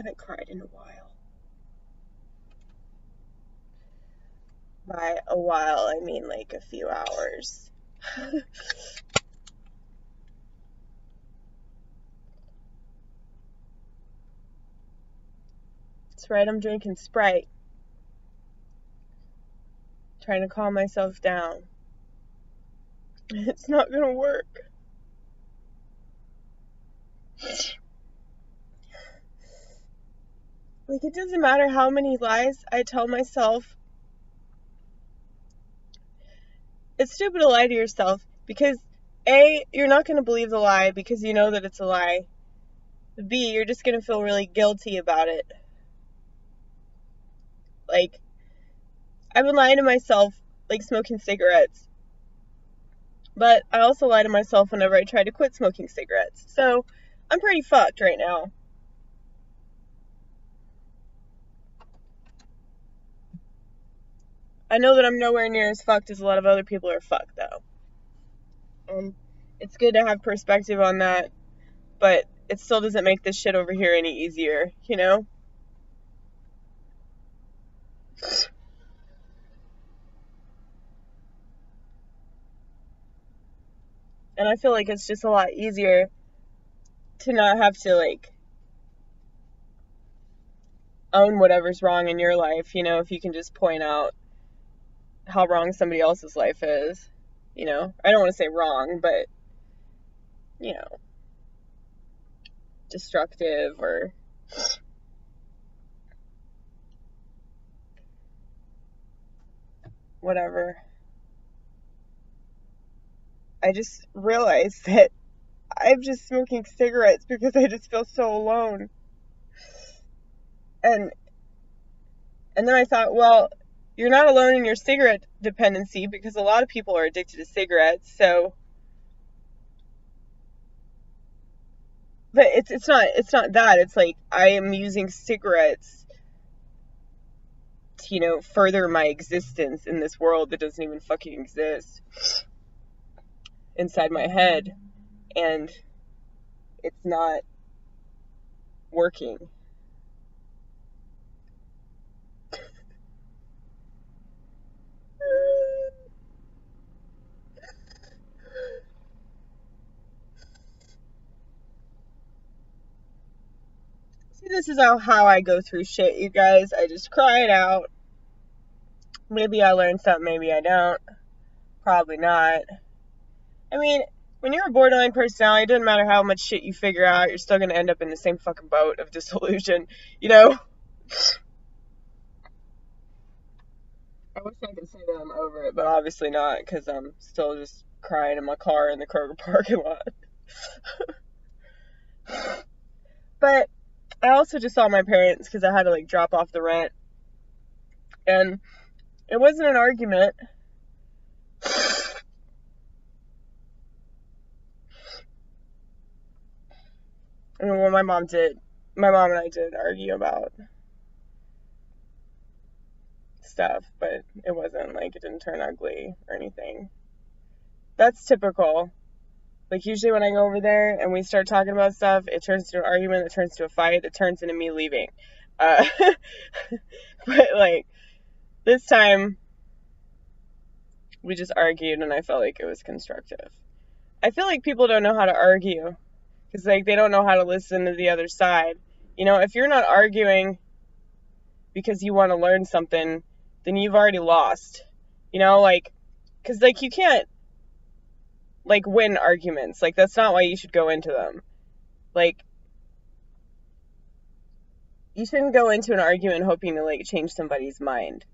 haven't cried in a while. By a while, I mean like a few hours. That's right, I'm drinking Sprite. Trying to calm myself down. It's not gonna work. Like, it doesn't matter how many lies I tell myself. It's stupid to lie to yourself because A, you're not going to believe the lie because you know that it's a lie. B, you're just going to feel really guilty about it. Like, I've been lying to myself, like smoking cigarettes. But I also lie to myself whenever I try to quit smoking cigarettes. So, I'm pretty fucked right now. I know that I'm nowhere near as fucked as a lot of other people are fucked, though. And it's good to have perspective on that, but it still doesn't make this shit over here any easier, you know? And I feel like it's just a lot easier to not have to, like, own whatever's wrong in your life, you know, if you can just point out how wrong somebody else's life is, you know? I don't want to say wrong, but, you know, destructive or whatever. I just realized that I'm just smoking cigarettes because I just feel so alone. And then I thought, well, you're not alone in your cigarette dependency because a lot of people are addicted to cigarettes. So, but it's not that. It's like I am using cigarettes to, you know, further my existence in this world that doesn't even fucking exist inside my head, and it's not working. See, this is how I go through shit, you guys. I just cry it out. Maybe I learn something, maybe I don't. Probably not. I mean, when you're a borderline personality, it doesn't matter how much shit you figure out, you're still gonna end up in the same fucking boat of disillusion, you know? I wish I could say that I'm over it, but obviously not, because I'm still just crying in my car in the Kroger parking lot. But I also just saw my parents because I had to, like, drop off the rent. And it wasn't an argument. I mean, well, my mom and I did argue about stuff, but it wasn't like it didn't turn ugly or anything. That's typical. Like, usually when I go over there and we start talking about stuff, it turns into an argument, it turns into a fight, it turns into me leaving. But, like, this time, we just argued and I felt like it was constructive. I feel like people don't know how to argue because, like, they don't know how to listen to the other side. You know, if you're not arguing because you want to learn something, then you've already lost. You know, like, because, like, you can't, like, win arguments. Like, that's not why you should go into them. Like, you shouldn't go into an argument hoping to, like, change somebody's mind.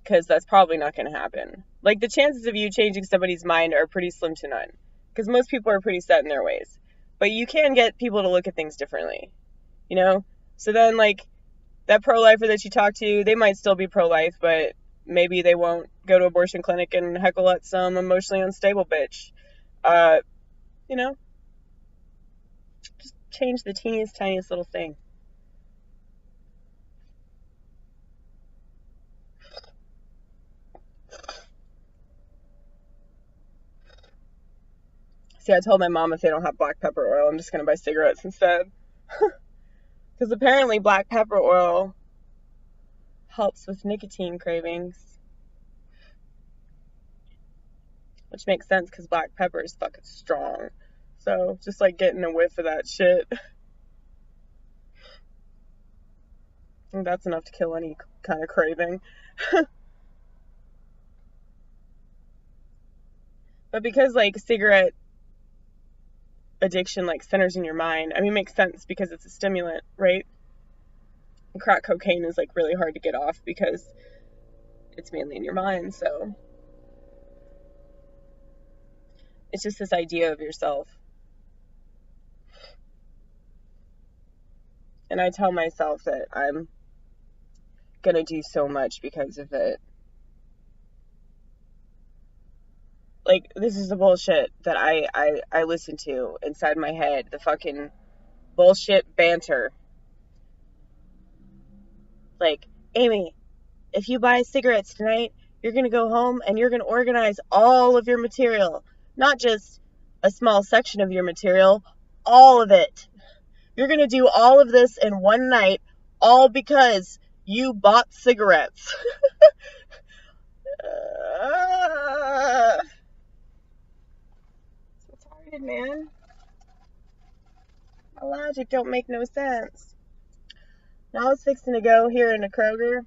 Because that's probably not going to happen. Like, the chances of you changing somebody's mind are pretty slim to none. Because most people are pretty set in their ways. But you can get people to look at things differently. You know? So then, like, that pro-lifer that you talk to, they might still be pro-life, but maybe they won't go to abortion clinic and heckle at some emotionally unstable bitch. You know? Just change the teeniest, tiniest little thing. See, I told my mom if they don't have black pepper oil, I'm just going to buy cigarettes instead. Because apparently black pepper oil helps with nicotine cravings. Which makes sense because black pepper is fucking strong. So just like getting a whiff of that shit, I think that's enough to kill any kind of craving. But because like cigarette addiction like centers in your mind, I mean, it makes sense because it's a stimulant, right? And crack cocaine is like really hard to get off because it's mainly in your mind. So it's just this idea of yourself. And I tell myself that I'm gonna do so much because of it. Like, this is the bullshit that I listen to inside my head. The fucking bullshit banter. Like, Amy, if you buy cigarettes tonight, you're gonna go home and you're gonna organize all of your material. Not just a small section of your material, all of it. You're gonna do all of this in one night, all because you bought cigarettes. It's retarded, man. My logic don't make no sense. Now I was fixing to go here in a Kroger.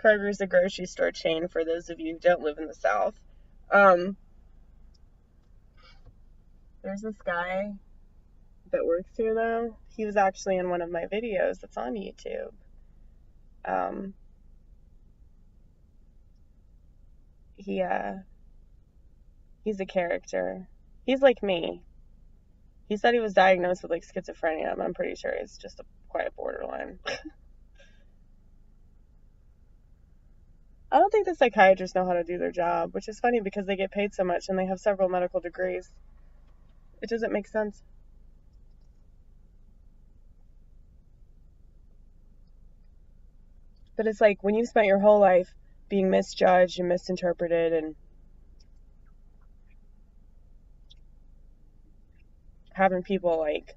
Kroger's a grocery store chain for those of you who don't live in the South. There's this guy that works here though. He was actually in one of my videos that's on YouTube. He's a character. He's like me. He said he was diagnosed with like schizophrenia, but I'm pretty sure he's just a quiet borderline. I don't think the psychiatrists know how to do their job, which is funny because they get paid so much and they have several medical degrees. It doesn't make sense. But it's like when you've spent your whole life being misjudged and misinterpreted and having people like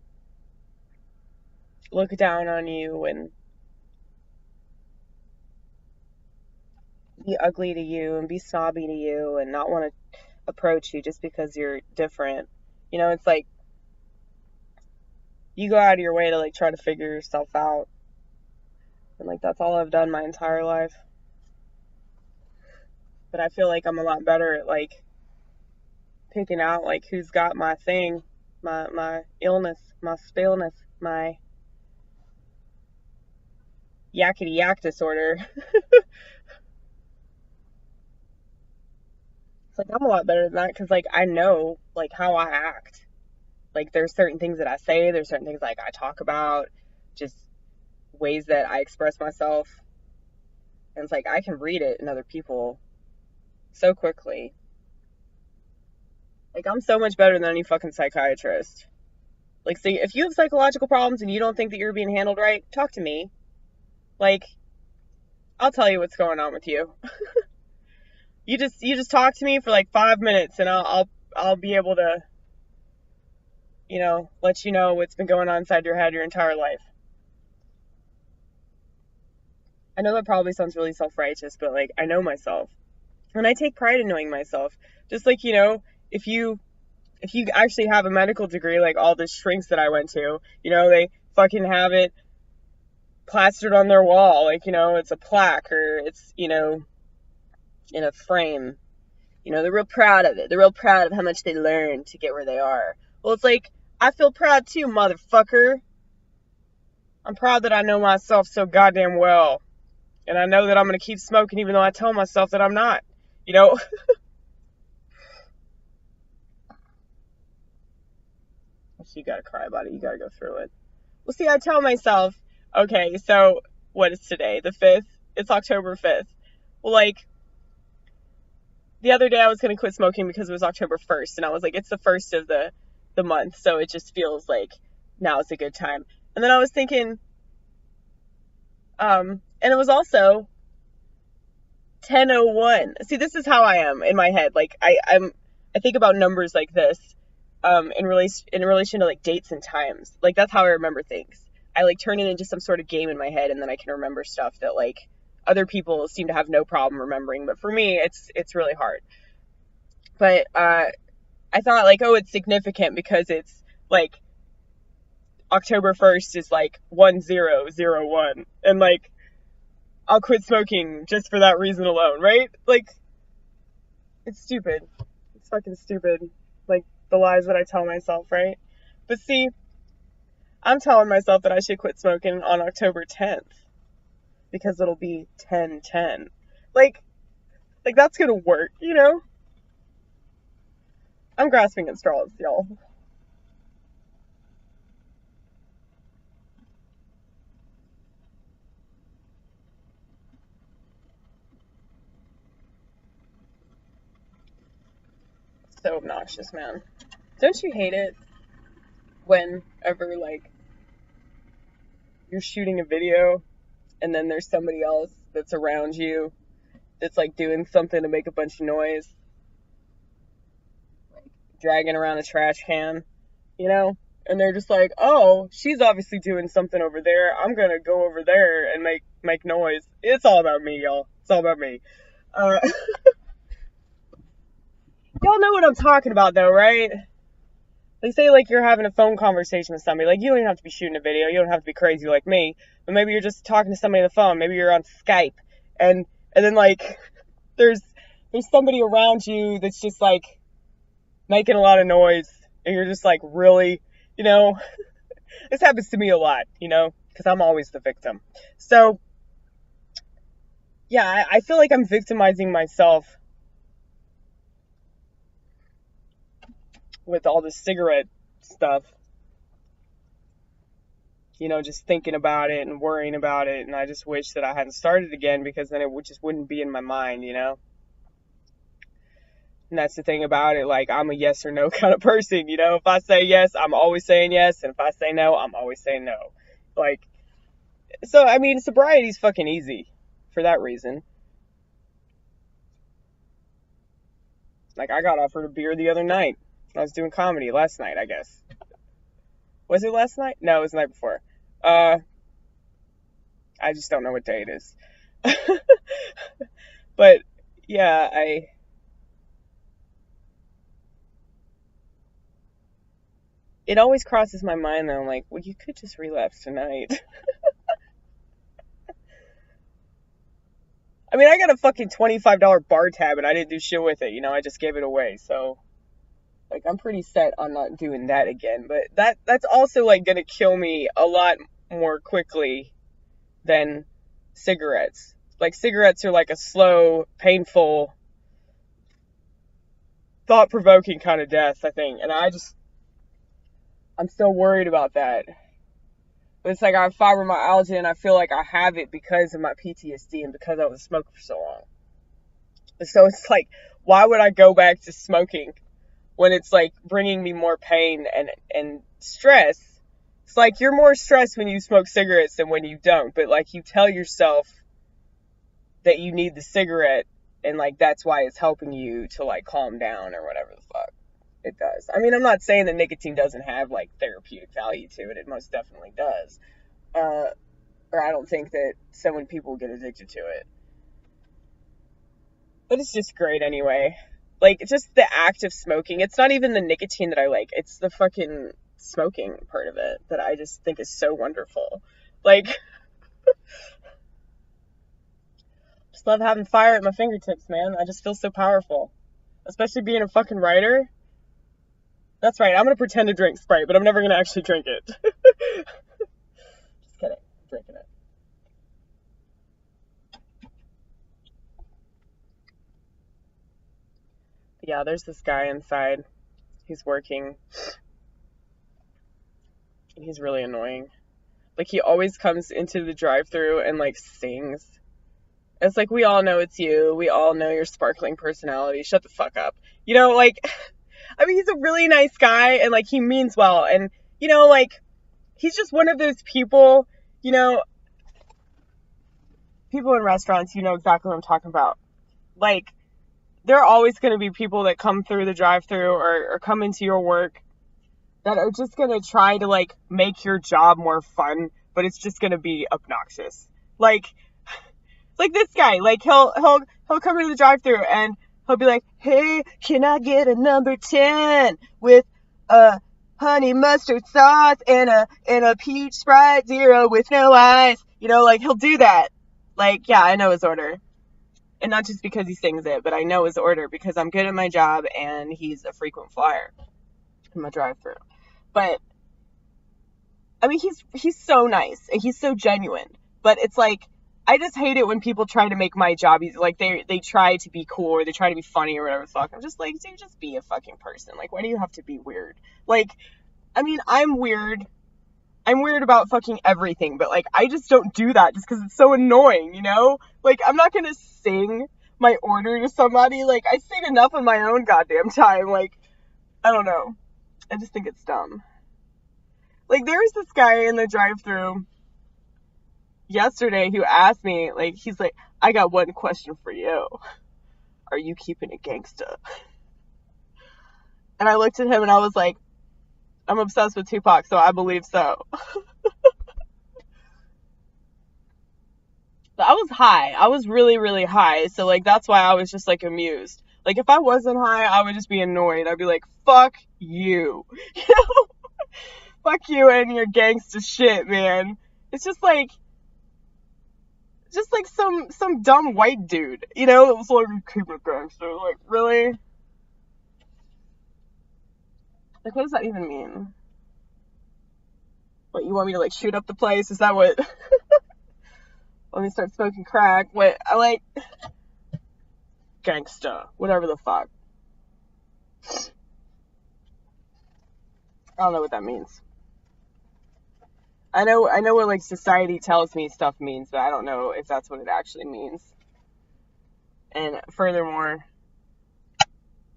look down on you and be ugly to you and be snobby to you and not want to approach you just because you're different. You know, it's like you go out of your way to like try to figure yourself out. And like that's all I've done my entire life. But I feel like I'm a lot better at like picking out like who's got my thing, my illness, my spillness, my yackity yack disorder. It's like I'm a lot better than that because like I know like how I act. Like there's certain things that I say, there's certain things like I talk about, just ways that I express myself. And it's like I can read it in other people so quickly. Like I'm so much better than any fucking psychiatrist. Like, see, if you have psychological problems and you don't think that you're being handled right, talk to me. Like, I'll tell you what's going on with you. You just talk to me for like 5 minutes and I'll be able to, you know, let you know what's been going on inside your head your entire life. I know that probably sounds really self-righteous, but like I know myself. And I take pride in knowing myself. Just like, you know, if you actually have a medical degree, like all the shrinks that I went to, you know, they fucking have it plastered on their wall. Like, you know, it's a plaque or it's, you know, in a frame. You know, they're real proud of it. They're real proud of how much they learned to get where they are. Well, it's like, I feel proud too, motherfucker. I'm proud that I know myself so goddamn well. And I know that I'm going to keep smoking even though I tell myself that I'm not. You know? So you got to cry about it. You got to go through it. Well, see, I tell myself, okay, so what is today? The 5th? It's October 5th. Well, like, the other day I was going to quit smoking because it was October 1st. And I was like, it's the 1st of the month. So it just feels like now is a good time. And then I was thinking, and it was also 10:01. See, this is how I am in my head. Like I think about numbers like this, in relation to like dates and times. Like that's how I remember things. I like turn it into some sort of game in my head, and then I can remember stuff that like other people seem to have no problem remembering, but for me it's really hard. But I thought like, oh, it's significant because it's like October 1st is like 1001, and like I'll quit smoking just for that reason alone, right? Like, it's stupid. It's fucking stupid. Like, the lies that I tell myself, right? But see, I'm telling myself that I should quit smoking on October 10th. Because it'll be 10/10. Like that's gonna work, you know? I'm grasping at straws, y'all. So obnoxious, man. Don't you hate it whenever, like, you're shooting a video and then there's somebody else that's around you that's, like, doing something to make a bunch of noise? Like, dragging around a trash can, you know? And they're just like, oh, she's obviously doing something over there. I'm gonna go over there and make noise. It's all about me, y'all. It's all about me. Y'all know what I'm talking about, though, right? They say, like, you're having a phone conversation with somebody. Like, you don't even have to be shooting a video. You don't have to be crazy like me. But maybe you're just talking to somebody on the phone. Maybe you're on Skype. And then, like, there's somebody around you that's just, like, making a lot of noise. And you're just, like, really, you know. This happens to me a lot, you know. Because I'm always the victim. So, yeah, I feel like I'm victimizing myself with all this cigarette stuff, you know, just thinking about it and worrying about it, and I just wish that I hadn't started again, because then it just wouldn't be in my mind, you know. And that's the thing about it, like, I'm a yes or no kind of person, you know. If I say yes, I'm always saying yes, and if I say no, I'm always saying no. Like, so, I mean, sobriety's fucking easy for that reason. Like, I got offered a beer the other night. I was doing comedy last night, I guess. Was it last night? No, it was the night before. I just don't know what day it is. But, yeah, it always crosses my mind, though. I'm like, well, you could just relapse tonight. I mean, I got a fucking $25 bar tab, and I didn't do shit with it, you know? I just gave it away, so... Like, I'm pretty set on not doing that again. But that's also, like, gonna kill me a lot more quickly than cigarettes. Like, cigarettes are, like, a slow, painful, thought-provoking kind of death, I think. And I'm still worried about that. But it's like I have fibromyalgia, and I feel like I have it because of my PTSD and because I was a smoker for so long. So it's like, why would I go back to smoking when it's like bringing me more pain and stress? It's like you're more stressed when you smoke cigarettes than when you don't. But like you tell yourself that you need the cigarette, and like that's why it's helping you to like calm down or whatever the fuck it does. I mean, I'm not saying that nicotine doesn't have like therapeutic value to it. It most definitely does. Or I don't think that so many people get addicted to it. But it's just great anyway. Like, just the act of smoking. It's not even the nicotine that I like. It's the fucking smoking part of it that I just think is so wonderful. Like, just love having fire at my fingertips, man. I just feel so powerful. Especially being a fucking writer. That's right, I'm gonna pretend to drink Sprite, but I'm never gonna actually drink it. Just kidding. I'm drinking it. Yeah, there's this guy inside. He's working. And he's really annoying. Like, he always comes into the drive-thru and, like, sings. It's like, we all know it's you. We all know your sparkling personality. Shut the fuck up. You know, like, I mean, he's a really nice guy, and, like, he means well. And, you know, like, he's just one of those people, you know, people in restaurants, you know exactly what I'm talking about. Like, there are always going to be people that come through the drive-thru or come into your work that are just going to try to, like, make your job more fun but it's just gonna be obnoxious. Like this guy, like he'll come into the drive-thru and he'll be like, hey, can I get a number 10 with a honey mustard sauce and a peach Sprite Zero with no ice? You know, like he'll do that. Like, yeah, I know his order. And not just because he sings it, but I know his order because I'm good at my job and he's a frequent flyer in my drive-thru. But I mean, he's so nice and he's so genuine. But it's like, I just hate it when people try to make my job easy. Like, they try to be cool or they try to be funny or whatever the fuck. I'm just like, dude, just be a fucking person. Like, why do you have to be weird? Like, I mean, I'm weird. I'm weird about fucking everything. But, like, I just don't do that just because it's so annoying, you know? Like, I'm not going to sing my order to somebody. Like, I sing enough in my own goddamn time. Like, I don't know. I just think it's dumb. Like, there was this guy in the drive-thru yesterday who asked me, like, he's like, I got one question for you. Are you keeping it gangsta? And I looked at him and I was like, I'm obsessed with Tupac, so I believe so. But I was high. I was really, really high. So, like, that's why I was just, like, amused. Like, if I wasn't high, I would just be annoyed. I'd be like, fuck you. You know? Fuck you and your gangsta shit, man. It's just like some dumb white dude, you know? It was like, keep it gangster. Like, really? Like, what does that even mean? What, you want me to, like, shoot up the place? Is that what? Let me start smoking crack. What? I like gangsta. Whatever the fuck. I don't know what that means. I know what, like, society tells me stuff means, but I don't know if that's what it actually means. And furthermore,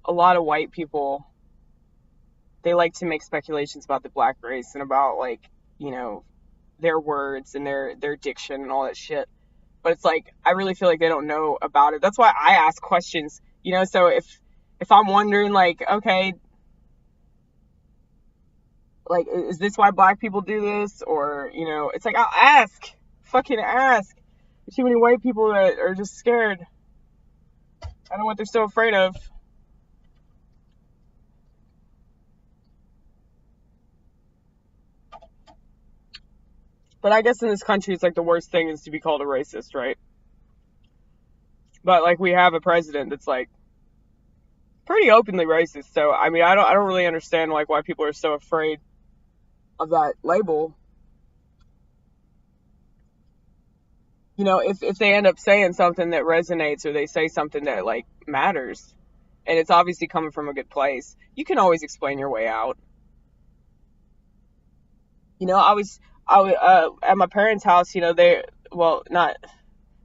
a lot of white people, they like to make speculations about the black race and about, like, you know, their words and their diction and all that shit. But it's like, I really feel like they don't know about it. That's why I ask questions, you know? So if I'm wondering, like, okay, like, is this why black people do this? Or, you know, it's like, I'll ask. Fucking ask. There's too many white people that are just scared. I don't know what they're so afraid of. But I guess in this country, it's like the worst thing is to be called a racist, right? But, like, we have a president that's, like, pretty openly racist. So, I mean, I don't really understand, like, why people are so afraid of that label. You know, if they end up saying something that resonates or they say something that, like, matters and it's obviously coming from a good place, you can always explain your way out. You know, I was at my parents' house, you know,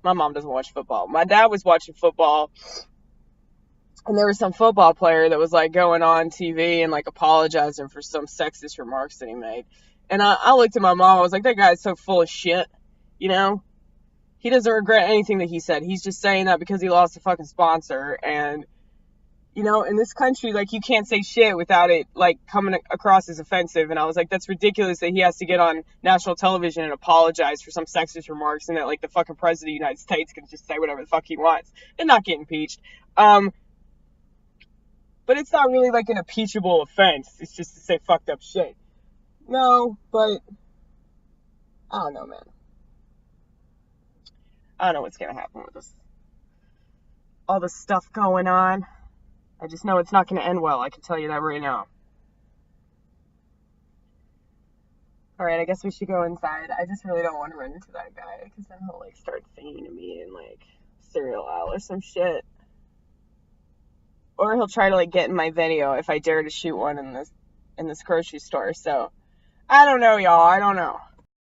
my mom doesn't watch football. My dad was watching football. And there was some football player that was, like, going on TV and, like, apologizing for some sexist remarks that he made. And I looked at my mom. I was like, that guy's so full of shit, you know? He doesn't regret anything that he said. He's just saying that because he lost a fucking sponsor. And, you know, in this country, like, you can't say shit without it, like, coming across as offensive. And I was like, that's ridiculous that he has to get on national television and apologize for some sexist remarks and that, like, the fucking president of the United States can just say whatever the fuck he wants and not get impeached. But it's not really, like, an impeachable offense. It's just to say fucked up shit. No, but I don't know, man. I don't know what's going to happen with this. All this stuff going on. I just know it's not going to end well. I can tell you that right now. Alright, I guess we should go inside. I just really don't want to run into that guy because then he'll, like, start singing to me in, like, Serial Owl or some shit. Or he'll try to, like, get in my video if I dare to shoot one in this grocery store. So, I don't know, y'all. I don't know.